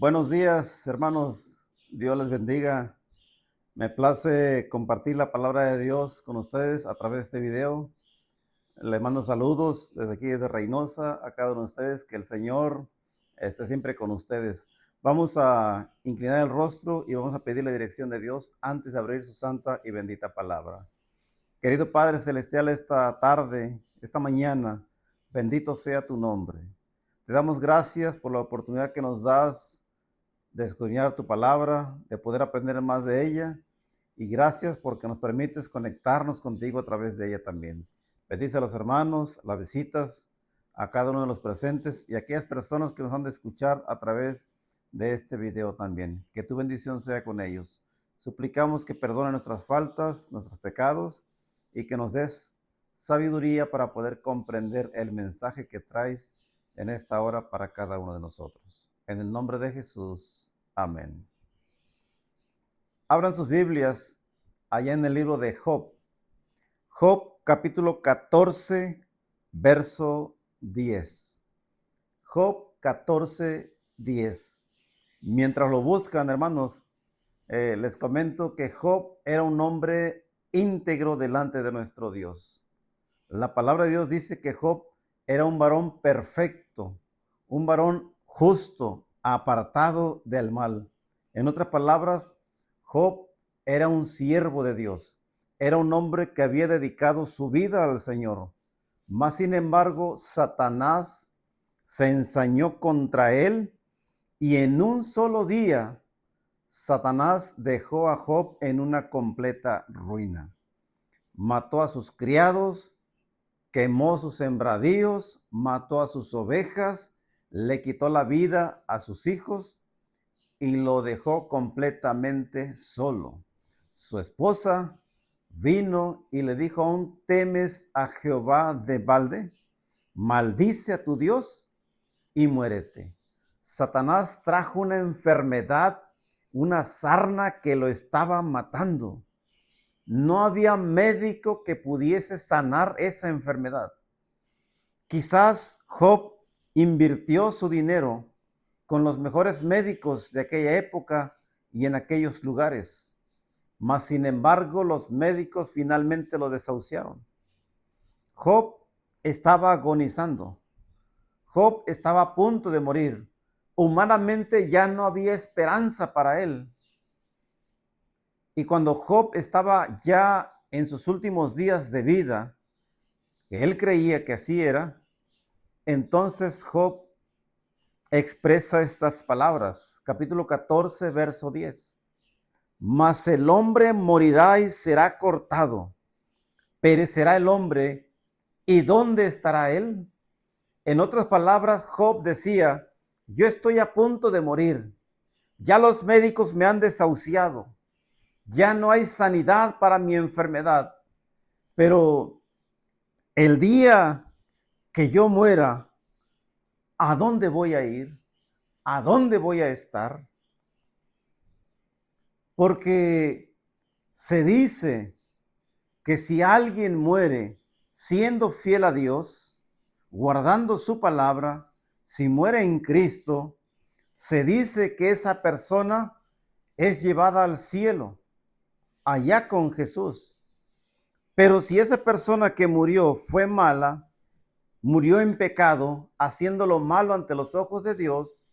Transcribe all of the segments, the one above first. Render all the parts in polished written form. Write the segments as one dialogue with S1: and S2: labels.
S1: Buenos días, hermanos. Dios les bendiga. Me place compartir la palabra de Dios con ustedes a través de este video. Les mando saludos desde aquí, desde Reynosa, a cada uno de ustedes. Que el Señor esté siempre con ustedes. Vamos a inclinar el rostro y vamos a pedir la dirección de Dios antes de abrir su santa y bendita palabra. Querido Padre Celestial, esta tarde, esta mañana, bendito sea tu nombre. Te damos gracias por la oportunidad que nos das de escudriñar tu palabra, de poder aprender más de ella. Y gracias porque nos permites conectarnos contigo a través de ella también. Bendice a los hermanos, las visitas, a cada uno de los presentes y a aquellas personas que nos han de escuchar a través de este video también. Que tu bendición sea con ellos. Suplicamos que perdone nuestras faltas, nuestros pecados y que nos des sabiduría para poder comprender el mensaje que traes en esta hora para cada uno de nosotros. En el nombre de Jesús. Amén. Abran sus Biblias allá en el libro de Job. Job capítulo 14, verso 10. Job 14, 10. Mientras lo buscan, hermanos, les comento que Job era un hombre íntegro delante de nuestro Dios. La palabra de Dios dice que Job era un varón perfecto, un varón justo, apartado del mal. En otras palabras, Job era un siervo de Dios, era un hombre que había dedicado su vida al Señor. Mas, sin embargo, Satanás se ensañó contra él y en un solo día Satanás dejó a Job en una completa ruina. Mató a sus criados, quemó sus sembradíos, mató a sus ovejas, le quitó la vida a sus hijos y lo dejó completamente solo. Su esposa vino y le dijo: ¿aún temes a Jehová de balde? Maldice a tu Dios y muérete. Satanás trajo una enfermedad, una sarna que lo estaba matando. No había médico que pudiese sanar esa enfermedad. Quizás Job invirtió su dinero con los mejores médicos de aquella época y en aquellos lugares, mas sin embargo los médicos finalmente lo desahuciaron. Job estaba agonizando. Job estaba a punto de morir. Humanamente ya no había esperanza para él. Y cuando Job estaba ya en sus últimos días de vida, que él creía que así era, entonces Job expresa estas palabras, capítulo 14, verso 10. Mas el hombre morirá y será cortado, perecerá el hombre, ¿y dónde estará él? En otras palabras, Job decía: yo estoy a punto de morir, ya los médicos me han desahuciado, ya no hay sanidad para mi enfermedad, pero el día que yo muera, ¿a dónde voy a ir? ¿A dónde voy a estar? Porque se dice que si alguien muere siendo fiel a Dios, guardando su palabra, si muere en Cristo, se dice que esa persona es llevada al cielo, allá con Jesús. Pero si esa persona que murió fue mala, murió en pecado, haciendo lo malo ante los ojos de Dios,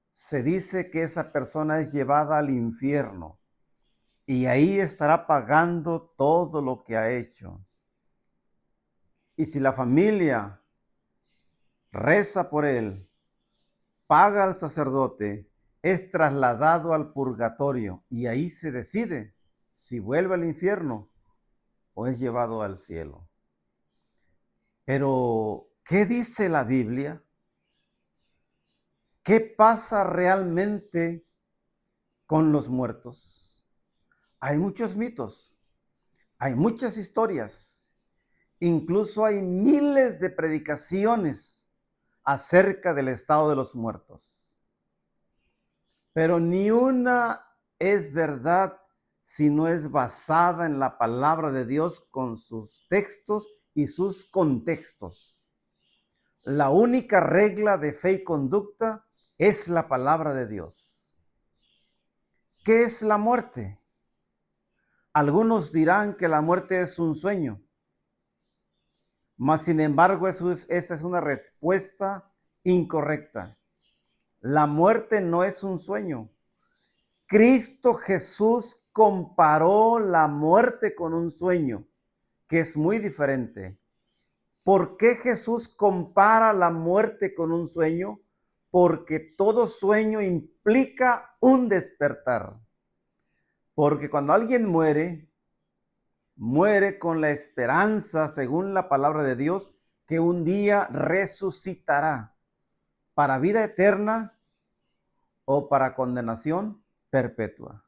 S1: se dice que esa persona es llevada al infierno y ahí estará pagando todo lo que ha hecho. Y si la familia reza por él, paga al sacerdote, es trasladado al purgatorio y ahí se decide si vuelve al infierno o es llevado al cielo. Pero, ¿qué dice la Biblia? ¿Qué pasa realmente con los muertos? Hay muchos mitos, hay muchas historias, incluso hay miles de predicaciones acerca del estado de los muertos. Pero ni una es verdad si no es basada en la palabra de Dios con sus textos y sus contextos. La única regla de fe y conducta es la palabra de Dios. ¿Qué es la muerte? Algunos dirán que la muerte es un sueño, mas sin embargo esa es una respuesta incorrecta. La muerte no es un sueño. Cristo Jesús comparó la muerte con un sueño, que es muy diferente. ¿Por qué Jesús compara la muerte con un sueño? Porque todo sueño implica un despertar. Porque cuando alguien muere, muere con la esperanza, según la palabra de Dios, que un día resucitará para vida eterna o para condenación perpetua.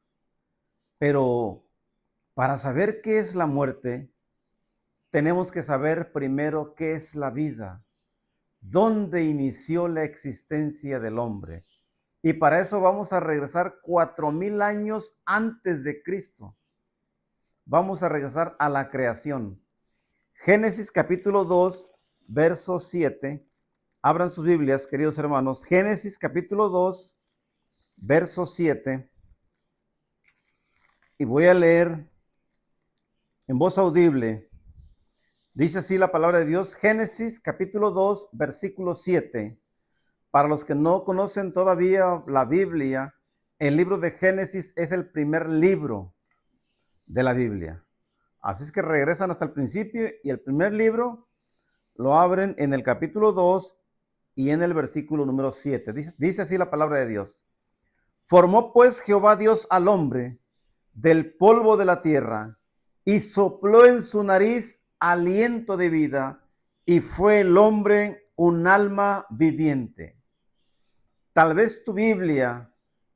S1: Pero para saber qué es la muerte, tenemos que saber primero qué es la vida, dónde inició la existencia del hombre. Y para eso vamos a regresar 4000 años antes de Cristo. Vamos a regresar a la creación. Génesis capítulo 2, verso 7. Abran sus Biblias, queridos hermanos. Génesis capítulo 2, verso 7. Y voy a leer en voz audible. Dice así la palabra de Dios, Génesis capítulo 2, versículo 7. Para los que no conocen todavía la Biblia, el libro de Génesis es el primer libro de la Biblia. Así es que regresan hasta el principio y el primer libro lo abren en el capítulo 2 y en el versículo número 7. Dice así la palabra de Dios. Formó pues Jehová Dios al hombre del polvo de la tierra y sopló en su nariz aliento de vida y fue el hombre un alma viviente. Tal vez tu Biblia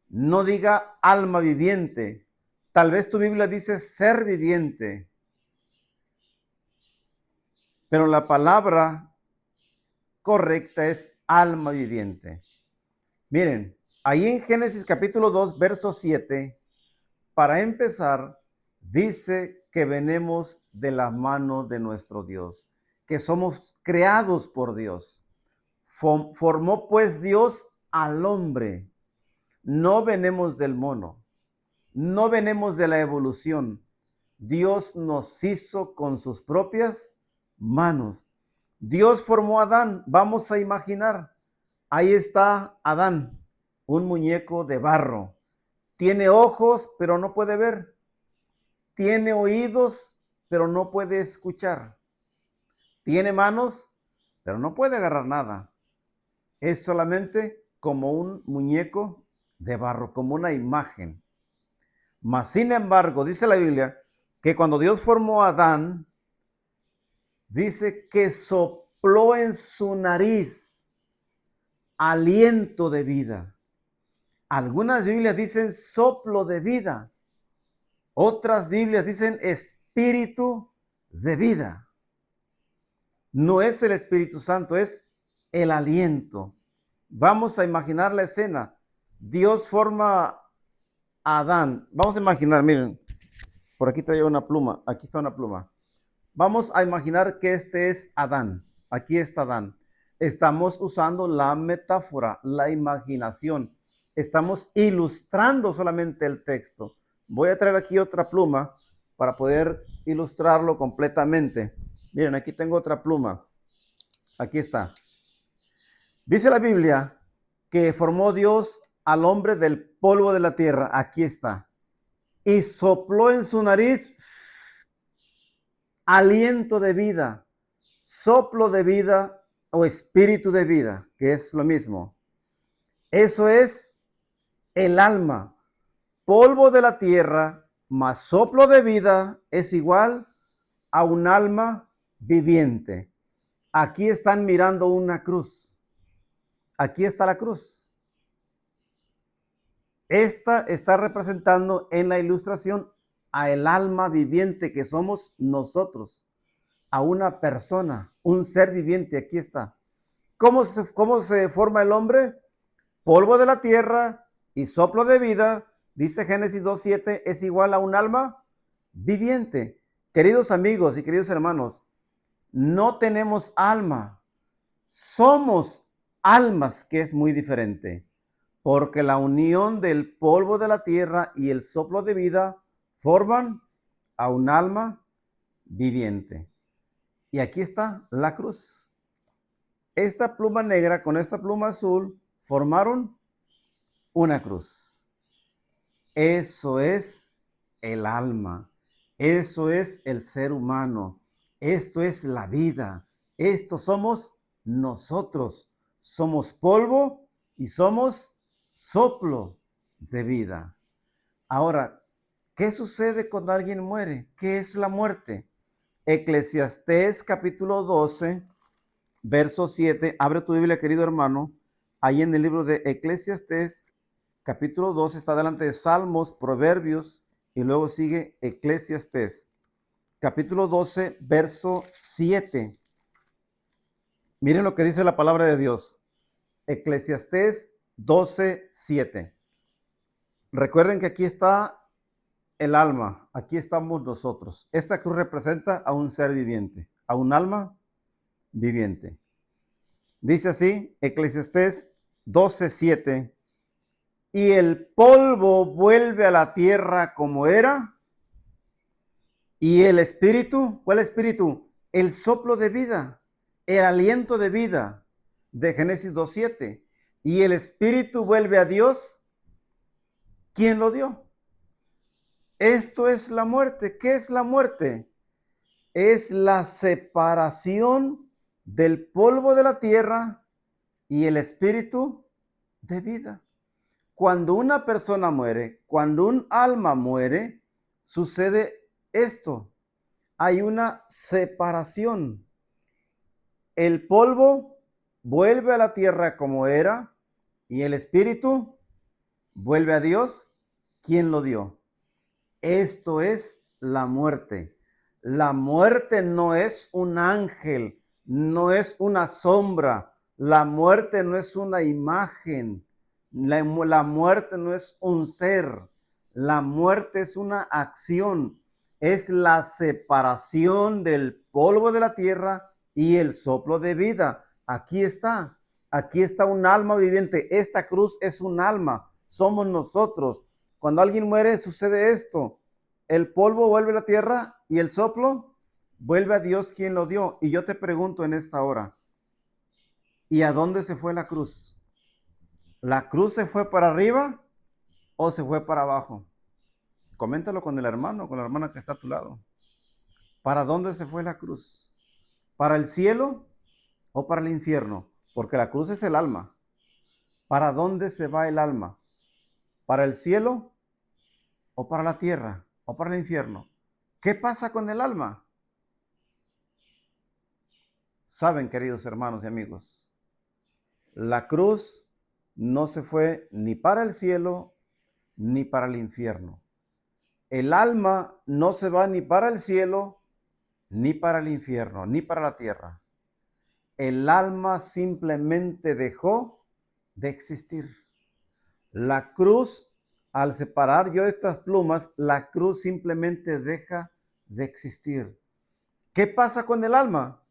S1: no diga alma viviente, tal vez tu Biblia dice ser viviente, pero la palabra correcta es alma viviente. Miren, ahí en Génesis capítulo 2, verso 7, para empezar, dice que venimos de la mano de nuestro Dios, que somos creados por Dios. Formó pues Dios al hombre. No venimos del mono, no venimos de la evolución. Dios nos hizo con sus propias manos. Dios formó a Adán. Vamos a imaginar, ahí está Adán, un muñeco de barro. Tiene ojos, pero no puede ver. Tiene oídos, pero no puede escuchar. Tiene manos, pero no puede agarrar nada. Es solamente como un muñeco de barro, como una imagen. Mas, sin embargo, dice la Biblia que cuando Dios formó a Adán, dice que sopló en su nariz aliento de vida. Algunas Biblias dicen soplo de vida. Otras Biblias dicen espíritu de vida. No es el Espíritu Santo, es el aliento. Vamos a imaginar la escena. Dios forma a Adán. Vamos a imaginar, miren, por aquí traigo una pluma, aquí está una pluma. Vamos a imaginar que este es Adán. Aquí está Adán. Estamos usando la metáfora, la imaginación. Estamos ilustrando solamente el texto. Voy a traer aquí otra pluma para poder ilustrarlo completamente. Miren, aquí tengo otra pluma. Aquí está. Dice la Biblia que formó Dios al hombre del polvo de la tierra. Aquí está. Y sopló en su nariz aliento de vida, soplo de vida o espíritu de vida, que es lo mismo. Eso es el alma. Polvo de la tierra más soplo de vida es igual a un alma viviente. Aquí están mirando una cruz. Aquí está la cruz. Esta está representando en la ilustración a el alma viviente que somos nosotros, a una persona, un ser viviente. Aquí está. ¿Cómo se forma el hombre? Polvo de la tierra y soplo de vida, dice Génesis 2:7, es igual a un alma viviente. Queridos amigos y queridos hermanos, no tenemos alma, somos almas, que es muy diferente. porque la unión del polvo de la tierra y el soplo de vida forman a un alma viviente. Y aquí está la cruz. Esta pluma negra con esta pluma azul formaron una cruz. Eso es el alma. Eso es el ser humano. Esto es la vida. Esto somos nosotros. Somos polvo y somos soplo de vida. Ahora, ¿qué sucede cuando alguien muere? ¿Qué es la muerte? Eclesiastés capítulo 12, verso 7. Abre tu Biblia, querido hermano. Ahí en el libro de Eclesiastés capítulo 12 está delante de Salmos, Proverbios y luego sigue Eclesiastés. Capítulo 12, verso 7. Miren lo que dice la palabra de Dios. Eclesiastés 12, 7. Recuerden que aquí está el alma, aquí estamos nosotros. Esta cruz representa a un ser viviente, a un alma viviente. Dice así, Eclesiastés 12, 7. Y el polvo vuelve a la tierra como era. Y el espíritu, ¿cuál espíritu? El soplo de vida, el aliento de vida de Génesis 2:7. Y el espíritu vuelve a Dios, ¿quién lo dio? Esto es la muerte. ¿Qué es la muerte? Es la separación del polvo de la tierra y el espíritu de vida. Cuando una persona muere, cuando un alma muere, sucede esto. Hay una separación. El polvo vuelve a la tierra como era y el espíritu vuelve a Dios, ¿quién lo dio? Esto es la muerte. La muerte no es un ángel, no es una sombra. La muerte no es una imagen. La muerte no es un ser. La muerte es una acción. Es la separación del polvo de la tierra y el soplo de vida. Aquí está. Aquí está un alma viviente. Esta cruz es un alma. Somos nosotros. Cuando alguien muere sucede esto. El polvo vuelve a la tierra y el soplo vuelve a Dios quien lo dio. Y yo te pregunto en esta hora, ¿y a dónde se fue la cruz? ¿La cruz se fue para arriba o se fue para abajo? Coméntalo con el hermano, con la hermana que está a tu lado. ¿Para dónde se fue la cruz? ¿Para el cielo o para el infierno? Porque la cruz es el alma. ¿Para dónde se va el alma? ¿Para el cielo o para la tierra o para el infierno? ¿Qué pasa con el alma? Saben, queridos hermanos y amigos, la cruz no se fue ni para el cielo ni para el infierno. El alma no se va ni para el cielo, ni para el infierno, ni para la tierra. El alma simplemente dejó de existir. La cruz, al separar yo estas plumas, la cruz simplemente deja de existir. ¿Qué pasa con el alma?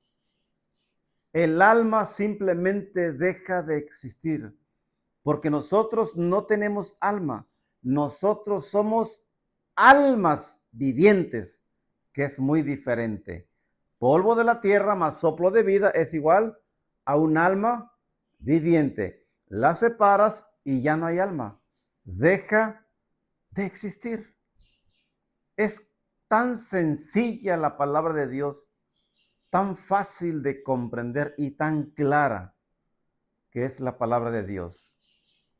S1: El alma simplemente deja de existir, porque nosotros no tenemos alma, nosotros somos almas vivientes, que es muy diferente. Polvo de la tierra más soplo de vida es igual a un alma viviente. La separas y ya no hay alma, deja de existir. Es tan sencilla la palabra de Dios, tan fácil de comprender y tan clara que es la palabra de Dios.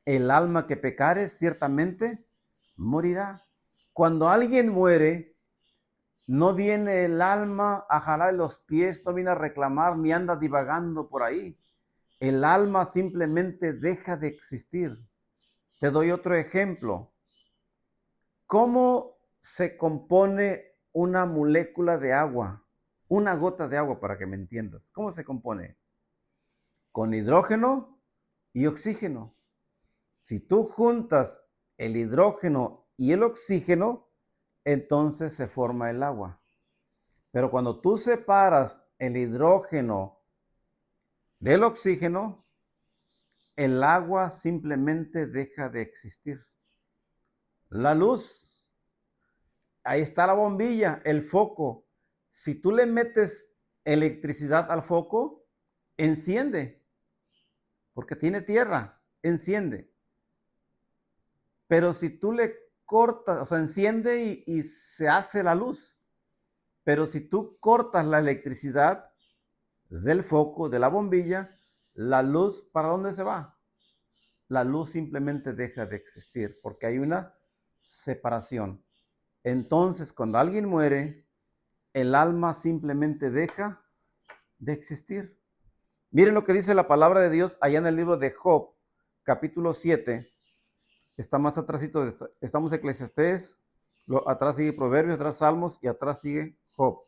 S1: El alma que pecare ciertamente morirá. Cuando alguien muere, no viene el alma a jalar los pies, no viene a reclamar, ni anda divagando por ahí. El alma simplemente deja de existir. Te doy otro ejemplo. ¿Cómo se compone una molécula de agua? Una gota de agua, para que me entiendas. ¿Cómo se compone? Con hidrógeno y oxígeno. Si tú juntas el hidrógeno y el oxígeno, entonces se forma el agua. Pero cuando tú separas el hidrógeno del oxígeno, el agua simplemente deja de existir. La luz, ahí está la bombilla, el foco. Si tú le metes electricidad al foco, enciende, porque tiene tierra, enciende. Pero si tú le cortas, o sea, enciende y se hace la luz. Pero si tú cortas la electricidad del foco, de la bombilla, la luz, ¿para dónde se va? La luz simplemente deja de existir porque hay una separación. Entonces, cuando alguien muere, el alma simplemente deja de existir. Miren lo que dice la palabra de Dios allá en el libro de Job, capítulo 7. Está más atrásito, estamos en Eclesiastés, atrás sigue Proverbios, atrás Salmos y atrás sigue Job.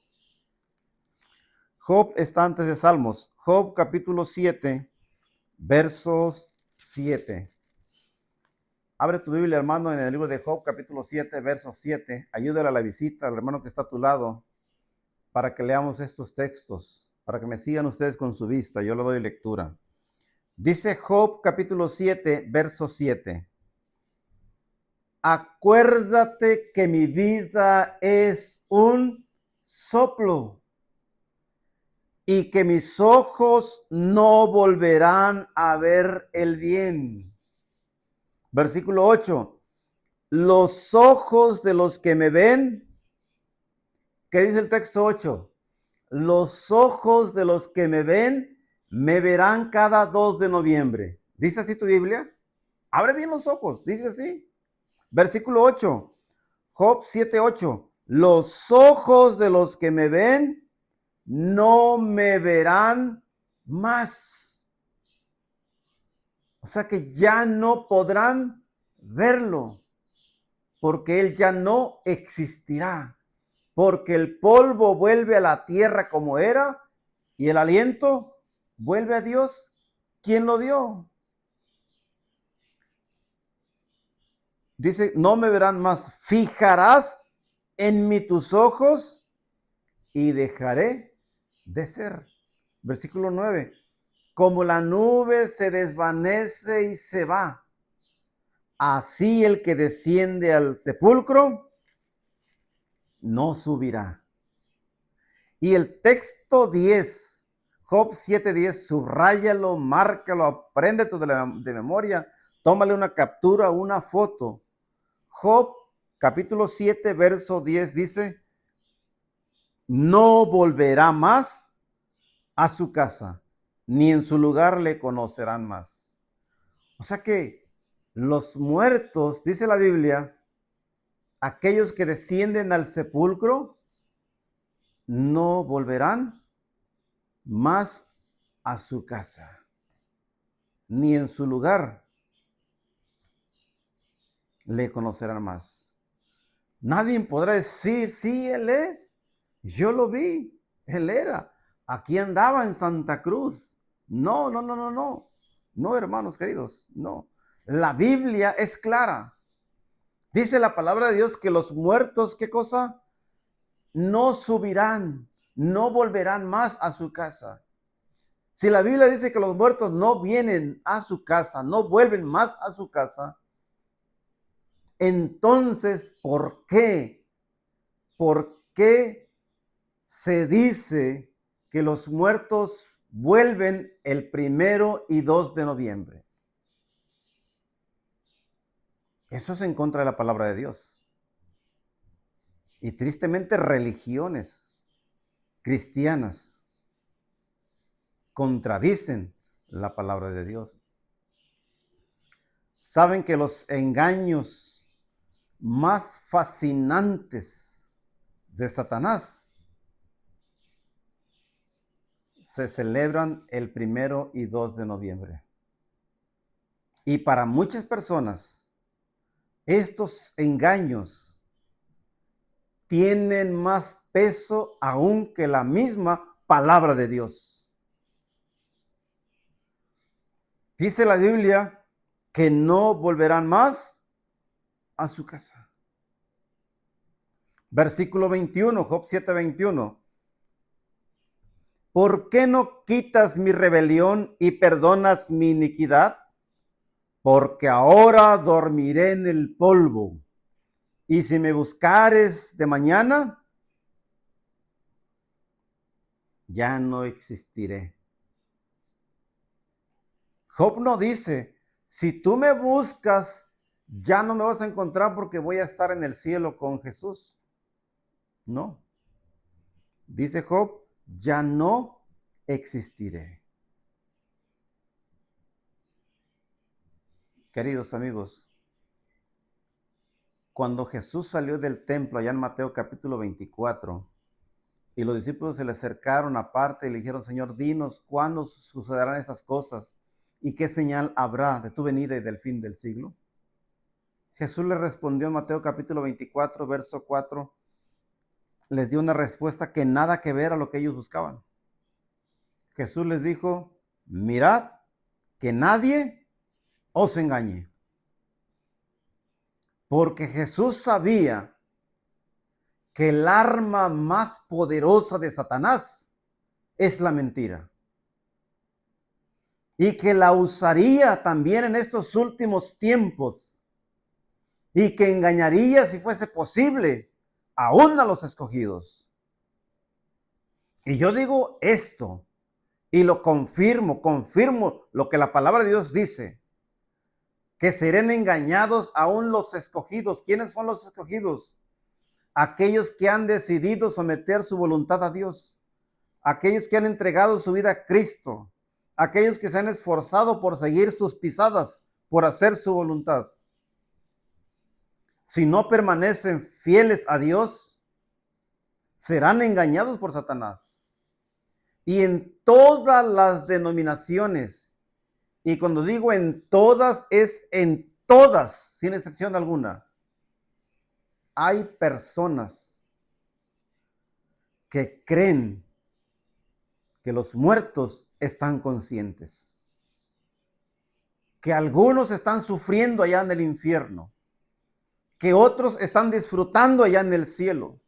S1: Job está antes de Salmos. Job capítulo 7, versos 7. Abre tu Biblia, hermano, en el libro de Job capítulo 7, verso 7. Ayúdale a la visita, al hermano que está a tu lado, para que leamos estos textos, para que me sigan ustedes con su vista. Yo le doy lectura. Dice Job capítulo 7, verso 7. Acuérdate que mi vida es un soplo y que mis ojos no volverán a ver el bien. Versículo 8. Los ojos de los que me ven, ¿qué dice el texto 8? Los ojos de los que me ven me verán cada 2 de noviembre. ¿Dice así tu Biblia? Abre bien los ojos, dice así. Versículo 8, Job 7:8. Los ojos de los que me ven no me verán más. O sea que ya no podrán verlo, porque él ya no existirá, porque el polvo vuelve a la tierra como era y el aliento vuelve a Dios, quien lo dio. Dice, no me verán más. Fijarás en mí tus ojos y dejaré de ser. Versículo 9. Como la nube se desvanece y se va, así el que desciende al sepulcro no subirá. Y el texto 10, Job 7:10, subráyalo, márcalo, apréndete de memoria, tómale una captura, una foto. Job capítulo 7, verso 10 dice, no volverá más a su casa, ni en su lugar le conocerán más. O sea que los muertos, dice la Biblia, aquellos que descienden al sepulcro, no volverán más a su casa, ni en su lugar le conocerán más. Nadie podrá decir, sí, él es. Yo lo vi, él era. Aquí andaba en Santa Cruz. No, no, no, no, no. No, hermanos queridos, no. La Biblia es clara. Dice la palabra de Dios que los muertos, ¿qué cosa? No subirán, no volverán más a su casa. Si la Biblia dice que los muertos no vienen a su casa, no vuelven más a su casa, entonces, ¿por qué? ¿Por qué se dice que los muertos vuelven el 1 y 2 de noviembre? Eso es en contra de la palabra de Dios. Y tristemente religiones cristianas contradicen la palabra de Dios. Saben que los engaños más fascinantes de Satanás se celebran el 1 y 2 de noviembre. Y para muchas personas, estos engaños tienen más peso aún que la misma palabra de Dios. Dice la Biblia que no volverán más a su casa. Versículo 21, Job 7:21. ¿Por qué no quitas mi rebelión y perdonas mi iniquidad? porque ahora dormiré en el polvo, y si me buscares de mañana, ya no existiré. Job no dice, si tú me buscas, ya no me vas a encontrar porque voy a estar en el cielo con Jesús. No. Dice Job, ya no existiré. Queridos amigos, cuando Jesús salió del templo allá en Mateo capítulo 24, y los discípulos se le acercaron aparte y le dijeron, Señor, dinos cuándo sucederán esas cosas y qué señal habrá de tu venida y del fin del siglo. Jesús le respondió en Mateo capítulo 24, verso 4, les dio una respuesta que nada que ver a lo que ellos buscaban. Jesús les dijo, mirad que nadie os engañe. Porque Jesús sabía que el arma más poderosa de Satanás es la mentira. Y que la usaría también en estos últimos tiempos. Y que engañaría, si fuese posible, aún a los escogidos. Y yo digo esto, y lo confirmo lo que la palabra de Dios dice, que serán engañados aún los escogidos. ¿Quiénes son los escogidos? Aquellos que han decidido someter su voluntad a Dios, aquellos que han entregado su vida a Cristo, aquellos que se han esforzado por seguir sus pisadas, por hacer su voluntad. Si no permanecen fieles a Dios, serán engañados por Satanás. Y en todas las denominaciones, y cuando digo en todas, es en todas, sin excepción alguna, hay personas que creen que los muertos están conscientes, que algunos están sufriendo allá en el infierno, que otros están disfrutando allá en el cielo.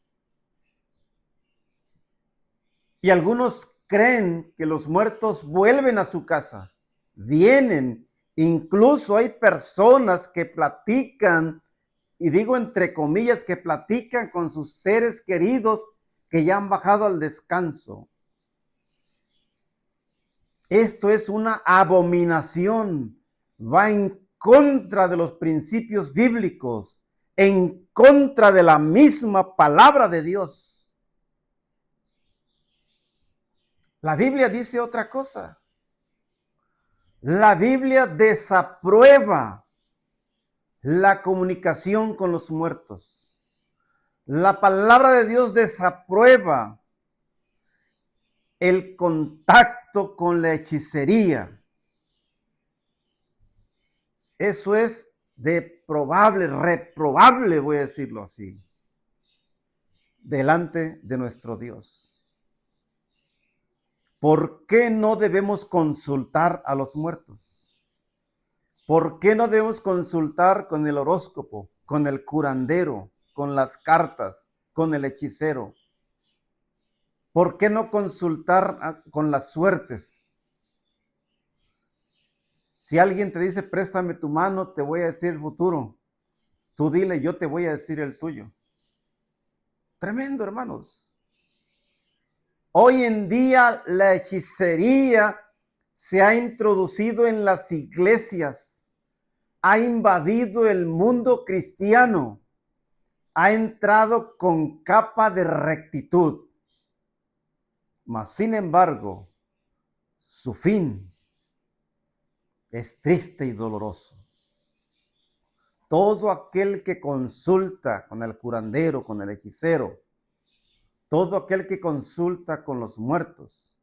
S1: Y algunos creen que los muertos vuelven a su casa, vienen. Incluso hay personas que platican, y digo entre comillas, que platican con sus seres queridos que ya han bajado al descanso. Esto es una abominación, va en contra de los principios bíblicos, en contra de la misma palabra de Dios. La Biblia dice otra cosa. La Biblia desaprueba la comunicación con los muertos. La palabra de Dios desaprueba el contacto con la hechicería. Eso es reprobable, voy a decirlo así, delante de nuestro Dios. ¿Por qué no debemos consultar a los muertos? ¿Por qué no debemos consultar con el horóscopo, con el curandero, con las cartas, con el hechicero? ¿Por qué no consultar con las suertes? Si alguien te dice, préstame tu mano, te voy a decir el futuro. Tú dile, yo te voy a decir el tuyo. Tremendo, hermanos. Hoy en día la hechicería se ha introducido en las iglesias, ha invadido el mundo cristiano, ha entrado con capa de rectitud. Mas, sin embargo, su fin es triste y doloroso. Todo aquel que consulta con el curandero, con el hechicero, todo aquel que consulta con los muertos,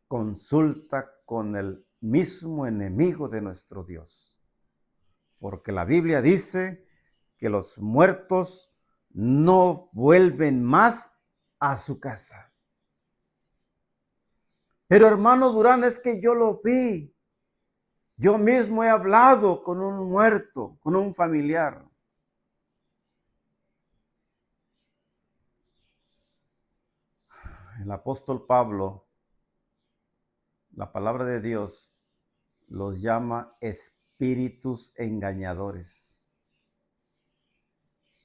S1: consulta con el mismo enemigo de nuestro Dios. Porque la Biblia dice que los muertos no vuelven más a su casa. Pero hermano Durán, es que yo lo vi. Yo mismo he hablado con un muerto, con un familiar. El apóstol Pablo, la palabra de Dios, los llama espíritus espíritus engañadores,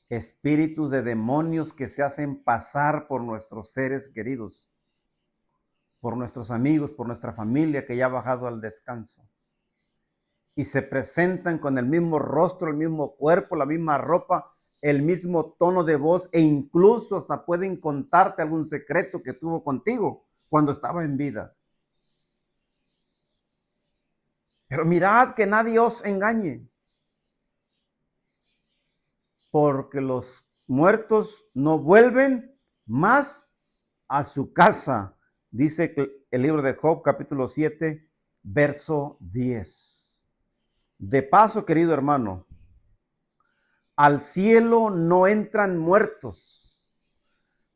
S1: espíritus de demonios que se hacen pasar por nuestros seres queridos, por nuestros amigos, por nuestra familia que ya ha bajado al descanso. Y se presentan con el mismo rostro, el mismo cuerpo, la misma ropa, el mismo tono de voz e incluso hasta pueden contarte algún secreto que tuvo contigo cuando estaba en vida. Pero mirad que nadie os engañe, porque los muertos no vuelven más a su casa, dice el libro de Job, capítulo 7, verso 10. De paso, querido hermano, al cielo no entran muertos.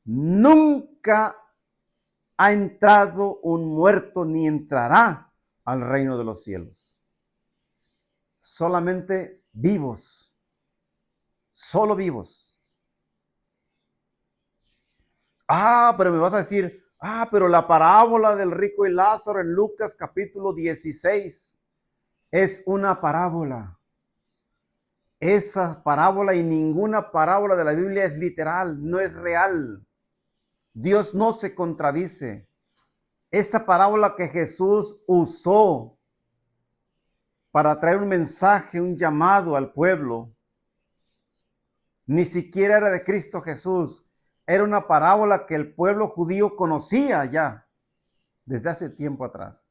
S1: Nunca ha entrado un muerto ni entrará al reino de los cielos. Solamente vivos, solo vivos. Pero me vas a decir, pero la parábola del rico y Lázaro en Lucas capítulo 16 es una parábola. Esa parábola y ninguna parábola de la Biblia es literal, no es real. Dios no se contradice. Esa parábola que Jesús usó para traer un mensaje, un llamado al pueblo, ni siquiera era de Cristo Jesús. Era una parábola que el pueblo judío conocía ya desde hace tiempo atrás.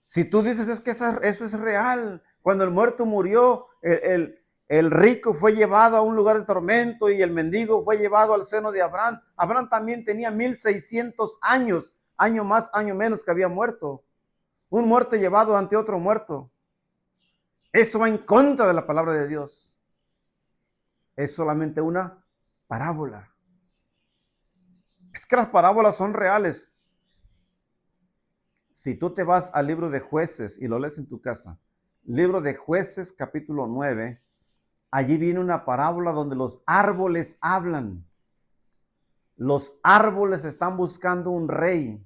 S1: Si tú dices es que eso es real, cuando el muerto murió, el rico fue llevado a un lugar de tormento y el mendigo fue llevado al seno de Abraham. Abraham también tenía 1600 años, año más, año menos que había muerto. Un muerto llevado ante otro muerto. Eso va en contra de la palabra de Dios. Es solamente una parábola. Es que las parábolas son reales. Si tú te vas al libro de Jueces y lo lees en tu casa, libro de Jueces capítulo 9, allí viene una parábola donde los árboles hablan. Los árboles están buscando un rey.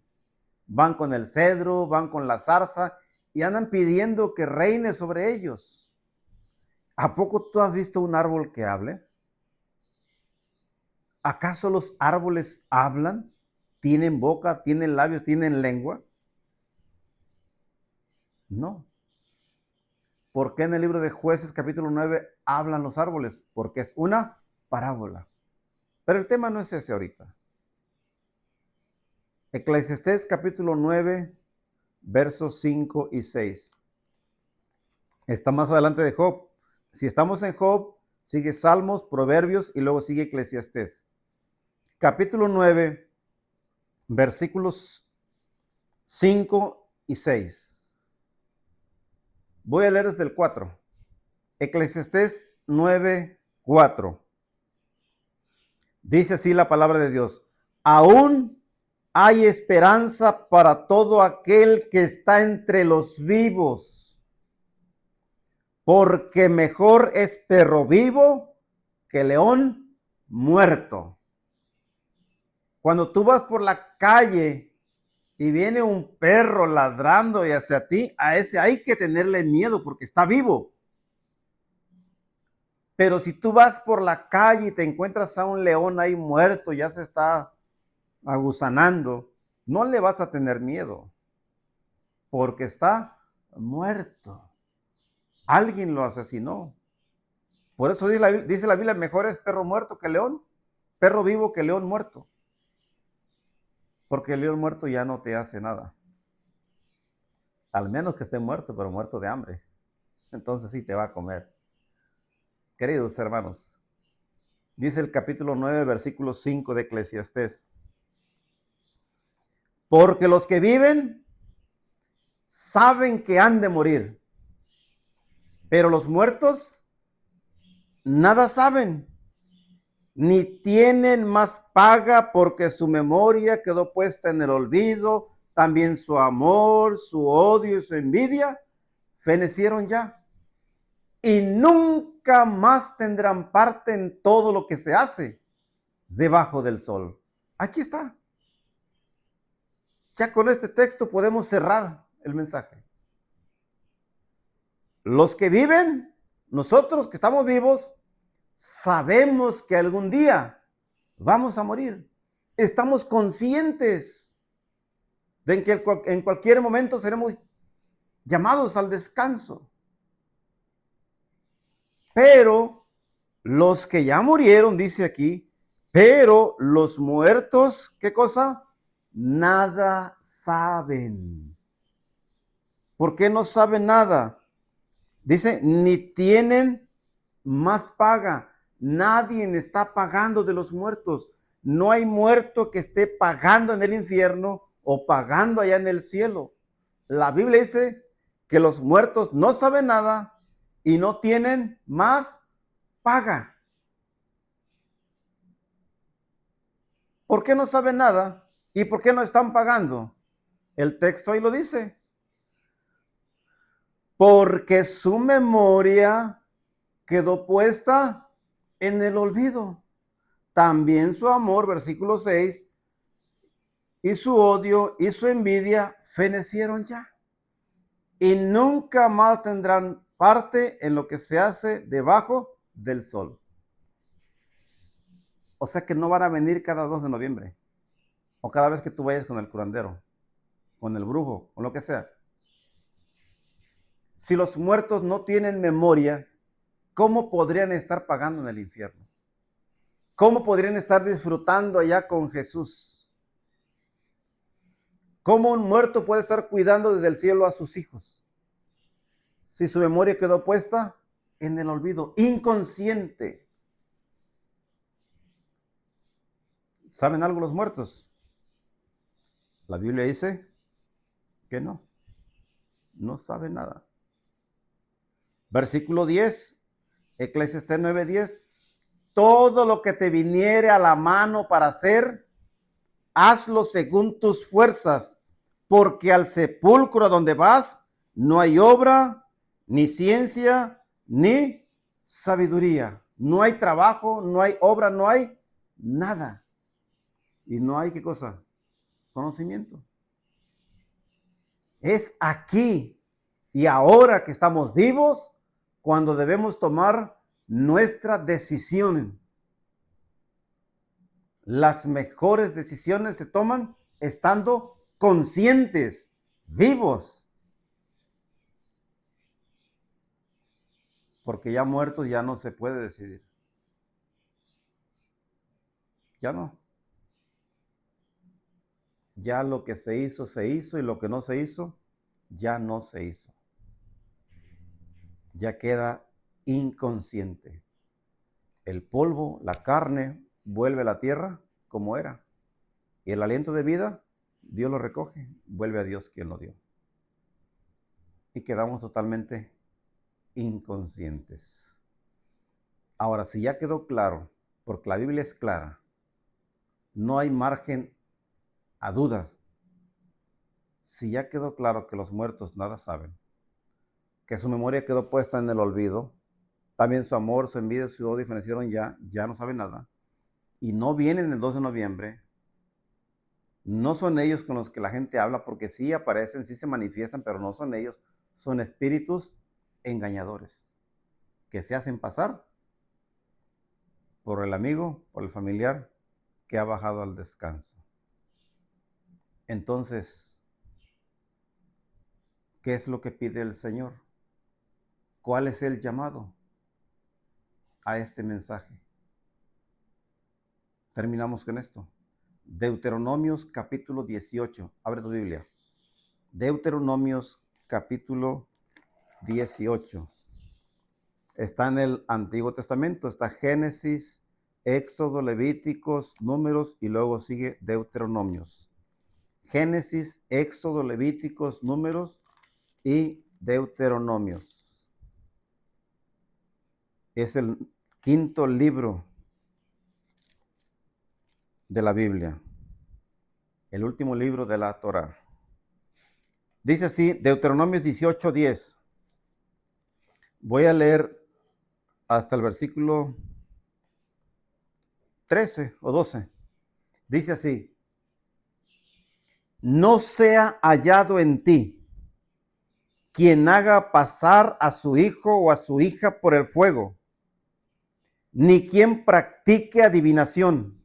S1: Van con el cedro, van con la zarza y andan pidiendo que reine sobre ellos. ¿A poco tú has visto un árbol que hable? ¿Acaso los árboles hablan? ¿Tienen boca, tienen labios, tienen lengua? No. ¿Por qué en el libro de Jueces capítulo 9 hablan los árboles? Porque es una parábola. Pero el tema no es ese ahorita. Eclesiastés capítulo 9, versos 5 y 6. Está más adelante de Job. Si estamos en Job, sigue Salmos, Proverbios y luego sigue Eclesiastés. Capítulo 9, versículos 5 y 6. Voy a leer desde el 4. Eclesiastés 9, 4. Dice así la palabra de Dios. Aún hay esperanza para todo aquel que está entre los vivos, porque mejor es perro vivo que león muerto. Cuando tú vas por la calle y viene un perro ladrando y hacia ti, a ese hay que tenerle miedo porque está vivo. Pero si tú vas por la calle y te encuentras a un león ahí muerto, ya se está agusanando, no le vas a tener miedo porque está muerto. Alguien lo asesinó. Por eso dice la Biblia, mejor es perro muerto que león, perro vivo que león muerto. Porque el león muerto ya no te hace nada. Al menos que esté muerto, pero muerto de hambre. Entonces sí te va a comer. Queridos hermanos, dice el capítulo 9, versículo 5 de Eclesiastés. Porque los que viven saben que han de morir, pero los muertos nada saben, ni tienen más paga porque su memoria quedó puesta en el olvido, también su amor, su odio y su envidia fenecieron ya. Y nunca más tendrán parte en todo lo que se hace debajo del sol. Aquí está. Ya con este texto podemos cerrar el mensaje. los que viven, nosotros que estamos vivos, sabemos que algún día vamos a morir. Estamos conscientes de que en cualquier momento seremos llamados al descanso. Pero los que ya murieron, dice aquí, pero los muertos, ¿qué cosa? Nada saben. ¿Por qué no saben nada? Dice, ni tienen más paga. Nadie está pagando de los muertos. No hay muerto que esté pagando en el infierno o pagando allá en el cielo. La Biblia dice que los muertos no saben nada y no tienen más paga. ¿Por qué no saben nada? ¿Y por qué no están pagando? El texto ahí lo dice. Porque su memoria quedó puesta en el olvido. También su amor, versículo 6, y su odio y su envidia fenecieron ya. Y nunca más tendrán parte en lo que se hace debajo del sol. O sea que no van a venir cada 2 de noviembre. O cada vez que tú vayas con el curandero, con el brujo, o lo que sea. Si los muertos no tienen memoria, ¿cómo podrían estar pagando en el infierno? ¿Cómo podrían estar disfrutando allá con Jesús? ¿Cómo un muerto puede estar cuidando desde el cielo a sus hijos? Si su memoria quedó puesta en el olvido, inconsciente. ¿Saben algo los muertos? La Biblia dice que no saben nada. Versículo 10, Eclesiastés 9:10. Todo lo que te viniere a la mano para hacer, hazlo según tus fuerzas, porque al sepulcro a donde vas no hay obra, ni ciencia, ni sabiduría. No hay trabajo, no hay obra, no hay nada. Y no hay, ¿qué cosa? Conocimiento. Es aquí y ahora que estamos vivos cuando debemos tomar nuestra decisión. Las mejores decisiones se toman estando conscientes, vivos. Porque ya muertos ya no se puede decidir. Ya no. Ya lo que se hizo y lo que no se hizo, ya no se hizo. Ya queda inconsciente. El polvo, la carne, vuelve a la tierra como era. Y el aliento de vida, Dios lo recoge, vuelve a Dios quien lo dio. Y quedamos totalmente inconscientes. Ahora, si ya quedó claro, porque la Biblia es clara, no hay margen a dudas. Si ya quedó claro que los muertos nada saben, que su memoria quedó puesta en el olvido, también su amor, su envidia, su odio fenecieron ya no saben nada, y no vienen el 2 de noviembre, no son ellos con los que la gente habla, porque sí aparecen, sí se manifiestan, pero no son ellos, son espíritus engañadores, que se hacen pasar por el amigo, por el familiar que ha bajado al descanso. Entonces, ¿qué es lo que pide el Señor? ¿Cuál es el llamado a este mensaje? Terminamos con esto. Deuteronomios capítulo 18. Abre tu Biblia. Deuteronomios capítulo 18. Está en el Antiguo Testamento. Está Génesis, Éxodo, Levíticos, Números y luego sigue Deuteronomios. Génesis, Éxodo, Levíticos, Números y Deuteronomios. Es el quinto libro de la Biblia, el último libro de la Torá. Dice así, Deuteronomios 18:10. Voy a leer hasta el versículo 13 o 12. Dice así, no sea hallado en ti quien haga pasar a su hijo o a su hija por el fuego, ni quien practique adivinación,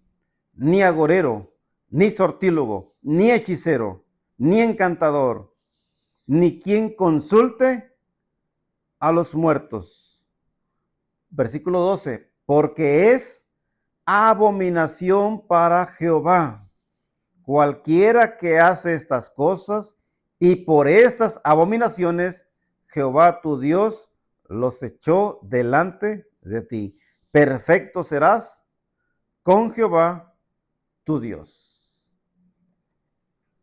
S1: ni agorero, ni sortílogo, ni hechicero, ni encantador, ni quien consulte a los muertos. Versículo 12, porque es abominación para Jehová cualquiera que hace estas cosas, y por estas abominaciones Jehová tu Dios los echó delante de ti. Perfecto serás con Jehová tu Dios.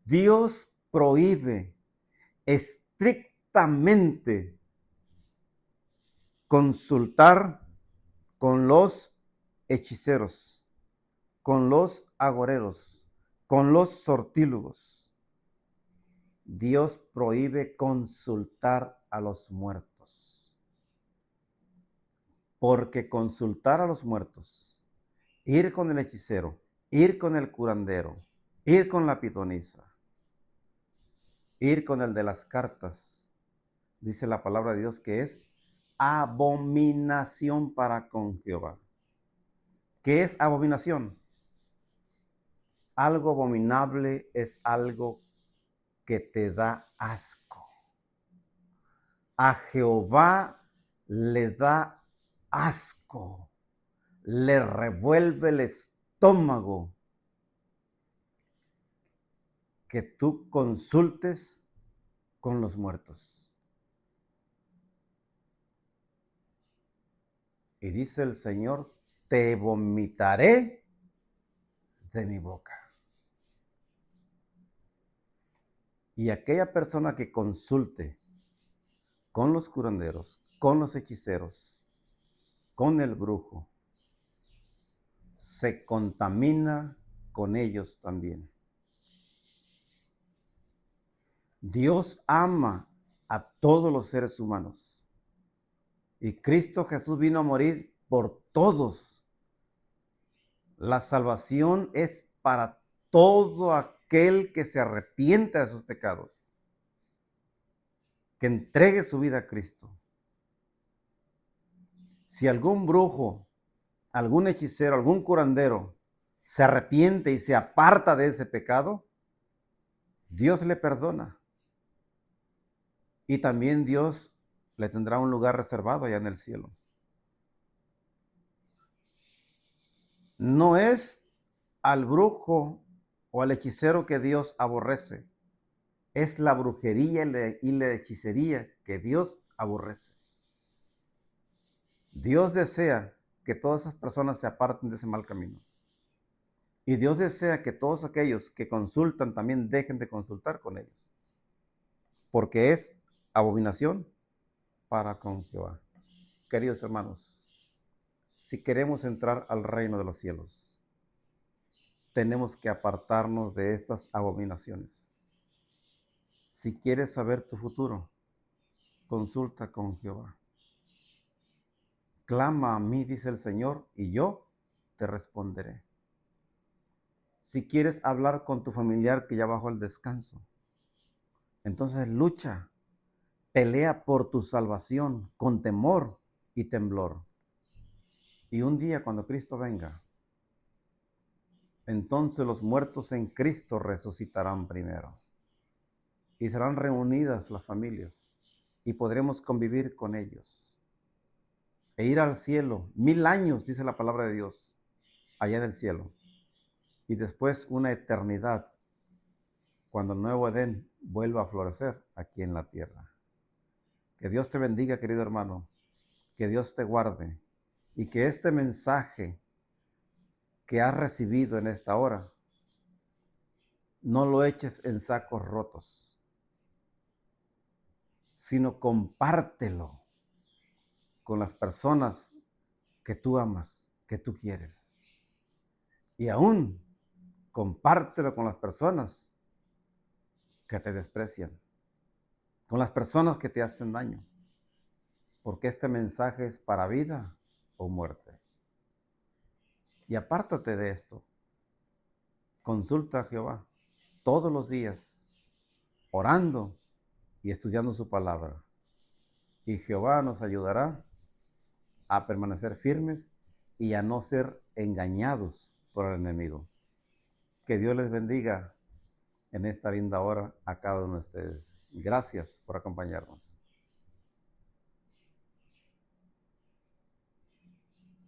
S1: Dios prohíbe estrictamente consultar con los hechiceros, con los agoreros, con los sortílogos. Dios prohíbe consultar a los muertos, porque consultar a los muertos, ir con el hechicero, ir con el curandero, ir con la pitonisa, ir con el de las cartas, dice la palabra de Dios que es abominación para con Jehová. ¿Qué es abominación? Algo abominable es algo que te da asco. A Jehová le da asco, le revuelve el estómago que tú consultes con los muertos. Y dice el Señor, te vomitaré de mi boca. Y aquella persona que consulte con los curanderos, con los hechiceros, con el brujo, se contamina con ellos también. Dios ama a todos los seres humanos. Y Cristo Jesús vino a morir por todos. La salvación es para todo aquel que se arrepiente de sus pecados, que entregue su vida a Cristo. Si algún brujo, algún hechicero, algún curandero se arrepiente y se aparta de ese pecado, Dios le perdona. Y también Dios le tendrá un lugar reservado allá en el cielo. No es al brujo o al hechicero que Dios aborrece. Es la brujería y la hechicería que Dios aborrece. Dios desea que todas esas personas se aparten de ese mal camino. Y Dios desea que todos aquellos que consultan también dejen de consultar con ellos. Porque es abominación para con Jehová. Queridos hermanos, si queremos entrar al reino de los cielos, tenemos que apartarnos de estas abominaciones. Si quieres saber tu futuro, consulta con Jehová. Clama a mí, dice el Señor, y yo te responderé. Si quieres hablar con tu familiar que ya bajó el descanso, entonces lucha, pelea por tu salvación con temor y temblor. Y un día cuando Cristo venga, entonces los muertos en Cristo resucitarán primero. Y serán reunidas las familias y podremos convivir con ellos. E ir al cielo, 1000 años, dice la palabra de Dios, allá en el cielo. Y después una eternidad, cuando el nuevo Edén vuelva a florecer aquí en la tierra. Que Dios te bendiga, querido hermano. Que Dios te guarde. Y que este mensaje que has recibido en esta hora, no lo eches en sacos rotos, sino compártelo con las personas que tú amas, que tú quieres. Y aún compártelo con las personas que te desprecian, con las personas que te hacen daño, porque este mensaje es para vida o muerte. Y apártate de esto. Consulta a Jehová todos los días, orando y estudiando su palabra. Y Jehová nos ayudará a permanecer firmes y a no ser engañados por el enemigo. Que Dios les bendiga en esta linda hora a cada uno de ustedes. Gracias por acompañarnos.